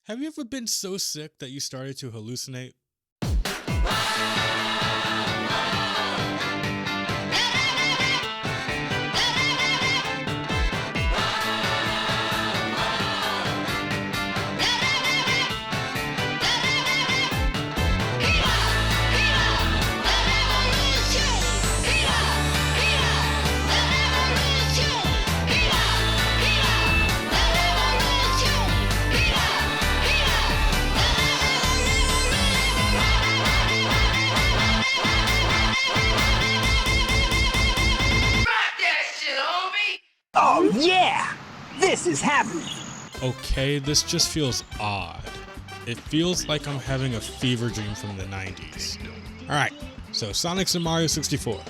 Have you ever been so sick that you started to hallucinate? Oh yeah! This is happening! Okay, this just feels odd. It feels like I'm having a fever dream from the 90s. Alright, so Sonic's in Mario 64.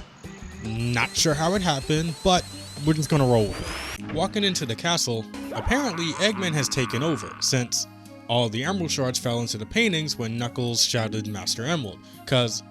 Not sure how it happened, but we're just gonna roll with it. Walking into the castle, apparently Eggman has taken over, since all the emerald shards fell into the paintings when Knuckles shouted Master Emerald, cause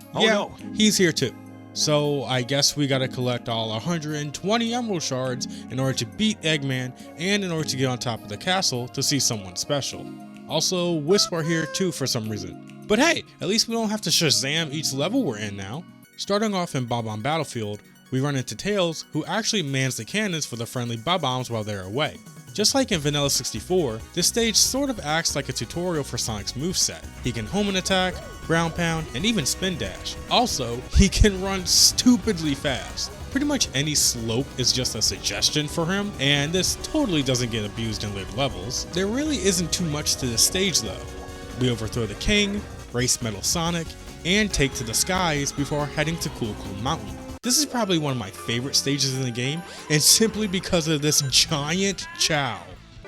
he's here too. So I guess we gotta collect all 120 emerald shards in order to beat Eggman and in order to get on top of the castle to see someone special. Also, Wisp are here too for some reason. But hey, at least we don't have to Shazam each level we're in now. Starting off in Bob-omb Battlefield, we run into Tails, who actually mans the cannons for the friendly Bob-ombs while they're away. Just like in Vanilla 64, this stage sort of acts like a tutorial for Sonic's moveset. He can home and attack, ground pound, and even spin dash. Also, he can run stupidly fast. Pretty much any slope is just a suggestion for him, and this totally doesn't get abused in later levels. There really isn't too much to this stage though. We overthrow the king, race Metal Sonic, and take to the skies before heading to Cool Cool Mountain. This is probably one of my favorite stages in the game, and simply because of this giant Chao.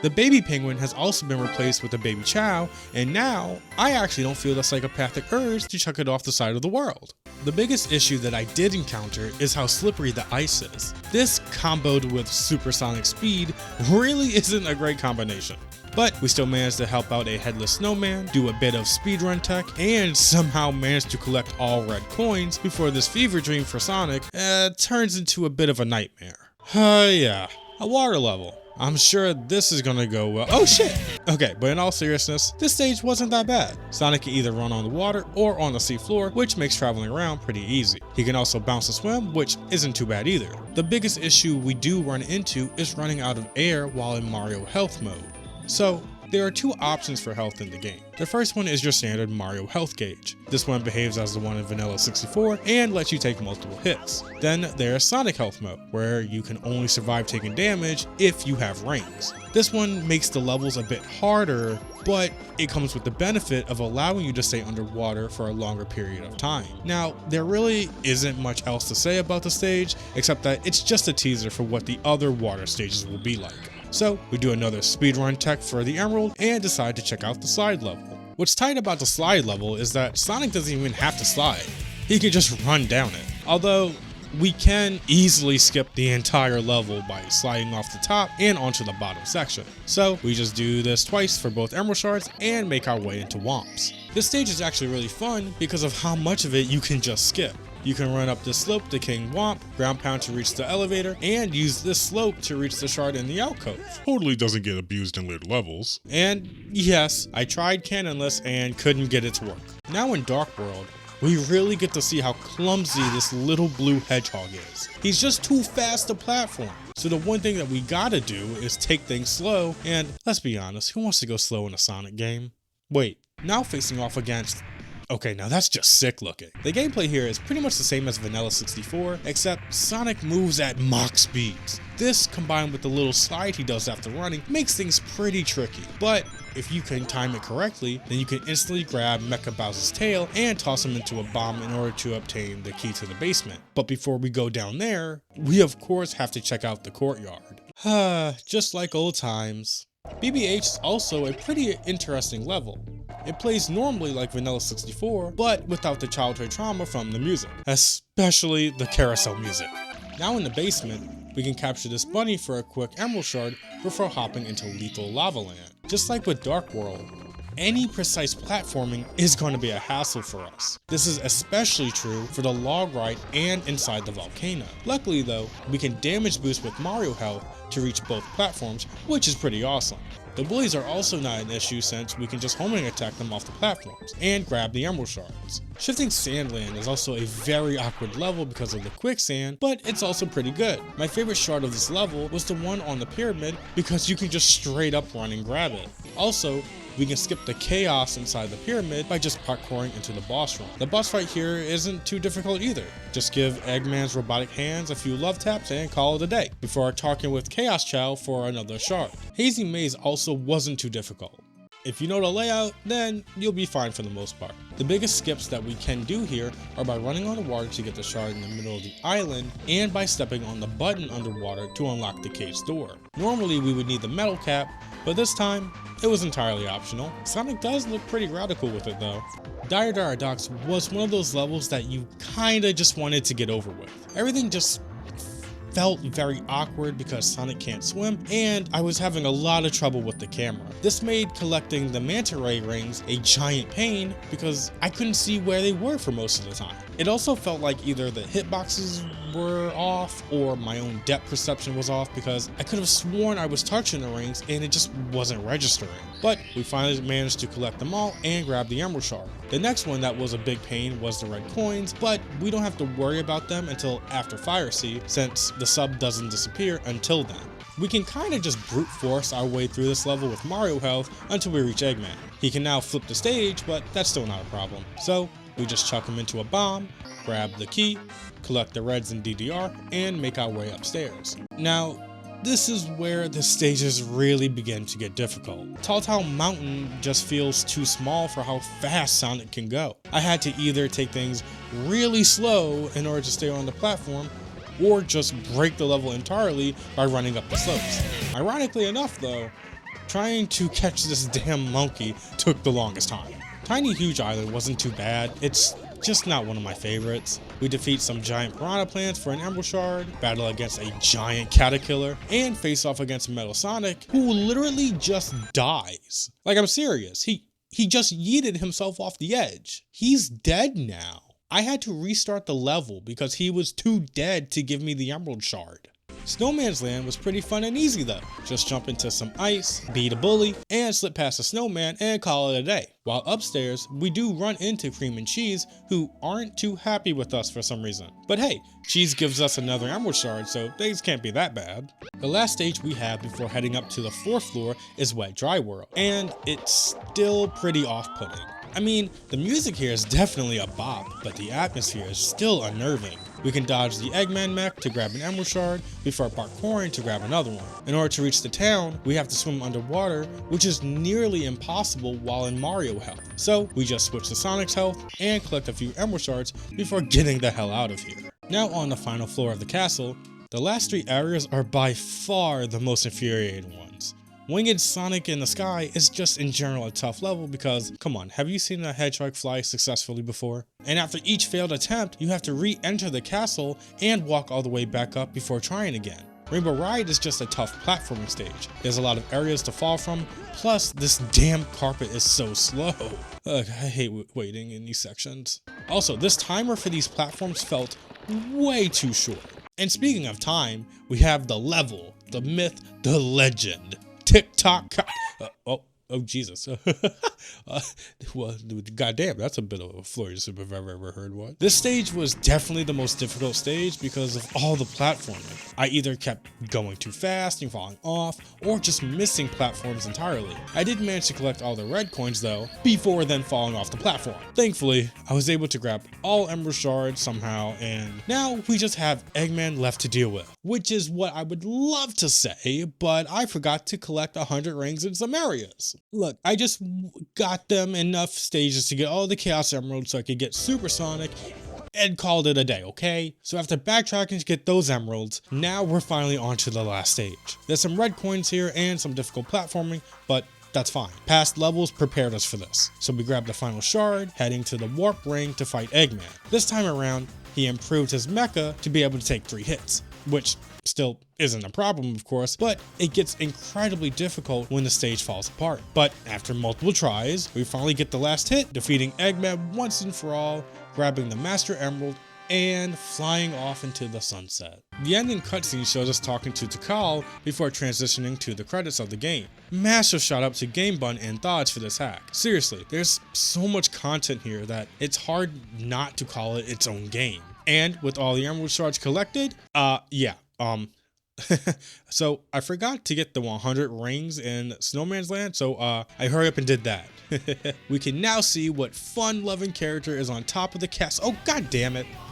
The baby penguin has also been replaced with a baby Chao, and now I actually don't feel the psychopathic urge to chuck it off the side of the world. The biggest issue that I did encounter is how slippery the ice is. This comboed with supersonic speed really isn't a great combination. But we still managed to help out a headless snowman, do a bit of speedrun tech, and somehow managed to collect all red coins before this fever dream for Sonic turns into a bit of a nightmare. Yeah, a water level. I'm sure this is gonna go well. Oh shit! Okay, but in all seriousness, this stage wasn't that bad. Sonic can either run on the water or on the seafloor, which makes traveling around pretty easy. He can also bounce and swim, which isn't too bad either. The biggest issue we do run into is running out of air while in Mario health mode. So, there are two options for health in the game. The first one is your standard Mario health gauge. This one behaves as the one in Vanilla 64 and lets you take multiple hits. Then there's Sonic health mode, where you can only survive taking damage if you have rings. This one makes the levels a bit harder, but it comes with the benefit of allowing you to stay underwater for a longer period of time. Now, there really isn't much else to say about the stage, except that it's just a teaser for what the other water stages will be like. So we do another speedrun tech for the Emerald and decide to check out the slide level. What's tight about the slide level is that Sonic doesn't even have to slide. He can just run down it. Although we can easily skip the entire level by sliding off the top and onto the bottom section. So we just do this twice for both Emerald Shards and make our way into Whomps. This stage is actually really fun because of how much of it you can just skip. You can run up this slope to King Whomp, ground pound to reach the elevator, and use this slope to reach the shard in the alcove. Totally doesn't get abused in later levels. And yes, I tried cannonless and couldn't get it to work. Now in Dark World, we really get to see how clumsy this little blue hedgehog is. He's just too fast to platform. So the one thing that we gotta do is take things slow, and let's be honest, who wants to go slow in a Sonic game? Wait, now facing off against... Okay, now that's just sick looking. The gameplay here is pretty much the same as Vanilla 64, except Sonic moves at Mach speeds. This, combined with the little slide he does after running, makes things pretty tricky. But if you can time it correctly, then you can instantly grab Mecha Bowser's tail and toss him into a bomb in order to obtain the key to the basement. But before we go down there, we of course have to check out the courtyard. Just like old times. BBH is also a pretty interesting level. It plays normally like Vanilla 64, but without the childhood trauma from the music, especially the carousel music. Now in the basement, we can capture this bunny for a quick emerald shard before hopping into lethal lava land. Just like with Dark World, any precise platforming is going to be a hassle for us. This is especially true for the log ride and inside the volcano. Luckily though, we can damage boost with Mario health to reach both platforms, which is pretty awesome. The bullies are also not an issue since we can just homing attack them off the platforms and grab the emerald shards. Shifting Sandland is also a very awkward level because of the quicksand, but it's also pretty good. My favorite shard of this level was the one on the pyramid because you can just straight up run and grab it. Also, we can skip the chaos inside the pyramid by just parkouring into the boss room. The boss fight here isn't too difficult either. Just give Eggman's robotic hands a few love taps and call it a day, before talking with Chaos Chow for another shard. Hazy Maze also wasn't too difficult. If you know the layout, then you'll be fine for the most part. The biggest skips that we can do here are by running on the water to get the shard in the middle of the island, and by stepping on the button underwater to unlock the cave's door. Normally we would need the metal cap, but this time, it was entirely optional. Sonic does look pretty radical with it though. Dire Dire Docks was one of those levels that you kinda just wanted to get over with. Everything just felt very awkward because Sonic can't swim, and I was having a lot of trouble with the camera. This made collecting the manta ray rings a giant pain because I couldn't see where they were for most of the time. It also felt like either the hitboxes were off or my own depth perception was off because I could have sworn I was touching the rings and it just wasn't registering. But we finally managed to collect them all and grab the emerald shard. The next one that was a big pain was the red coins, but we don't have to worry about them until after Fire Sea since the sub doesn't disappear until then. We can kinda just brute force our way through this level with Mario health until we reach Eggman. He can now flip the stage, but that's still not a problem. So we just chuck him into a bomb, grab the key, collect the reds and DDR, and make our way upstairs. Now, this is where the stages really begin to get difficult. Tall Tall Mountain just feels too small for how fast Sonic can go. I had to either take things really slow in order to stay on the platform, or just break the level entirely by running up the slopes. Ironically enough though, trying to catch this damn monkey took the longest time. Tiny Huge Island wasn't too bad, it's just not one of my favorites. We defeat some giant piranha plants for an emerald shard, battle against a giant caterpillar, and face off against Metal Sonic, who literally just dies. Like, I'm serious, he just yeeted himself off the edge. He's dead now. I had to restart the level because he was too dead to give me the emerald shard. Snowman's Land was pretty fun and easy though. Just jump into some ice, beat a bully, and slip past a snowman and call it a day. While upstairs, we do run into Cream and Cheese, who aren't too happy with us for some reason. But hey, Cheese gives us another emerald shard, so things can't be that bad. The last stage we have before heading up to the 4th floor is Wet Dry World, and it's still pretty off-putting. I mean, the music here is definitely a bop, but the atmosphere is still unnerving. We can dodge the Eggman mech to grab an emerald shard before parkouring to grab another one. In order to reach the town, we have to swim underwater, which is nearly impossible while in Mario health. So we just switch to Sonic's health and collect a few emerald shards before getting the hell out of here. Now on the final floor of the castle, the last 3 areas are by far the most infuriating ones. Winged Sonic in the Sky is just in general a tough level because, come on, have you seen a hedgehog fly successfully before? And after each failed attempt, you have to re-enter the castle and walk all the way back up before trying again. Rainbow Ride is just a tough platforming stage. There's a lot of areas to fall from, plus this damn carpet is so slow. Ugh, I hate waiting in these sections. Also, this timer for these platforms felt way too short. And speaking of time, we have the level, the myth, the legend. Tick-tock, oh Jesus. Well, goddamn, that's a bit of a flurry if I've ever heard one. This stage was definitely the most difficult stage because of all the platforming. I either kept going too fast and falling off, or just missing platforms entirely. I did manage to collect all the red coins though, before then falling off the platform. Thankfully, I was able to grab all emerald shards somehow, and now we just have Eggman left to deal with. Which is what I would love to say, but I forgot to collect 100 rings in some areas. Look, I just got them enough stages to get all the Chaos Emeralds so I could get Super Sonic and called it a day, okay? So after backtracking to get those emeralds, now we're finally on to the last stage. There's some red coins here and some difficult platforming, but that's fine. Past levels prepared us for this. So we grabbed the final shard, heading to the Warp Ring to fight Eggman. This time around, he improved his mecha to be able to take 3 hits, which still isn't a problem of course, but it gets incredibly difficult when the stage falls apart. But after multiple tries, we finally get the last hit, defeating Eggman once and for all, grabbing the Master Emerald, and flying off into the sunset. The ending cutscene shows us talking to Takal before transitioning to the credits of the game. Massive shout out to Gamebun and Thodds for this hack. Seriously, there's so much content here that it's hard not to call it its own game. And with all the emerald shards collected, so I forgot to get the 100 rings in Snowman's Land, so I hurry up and did that. We can now see what fun-loving character is on top of the castle. Oh, god damn it.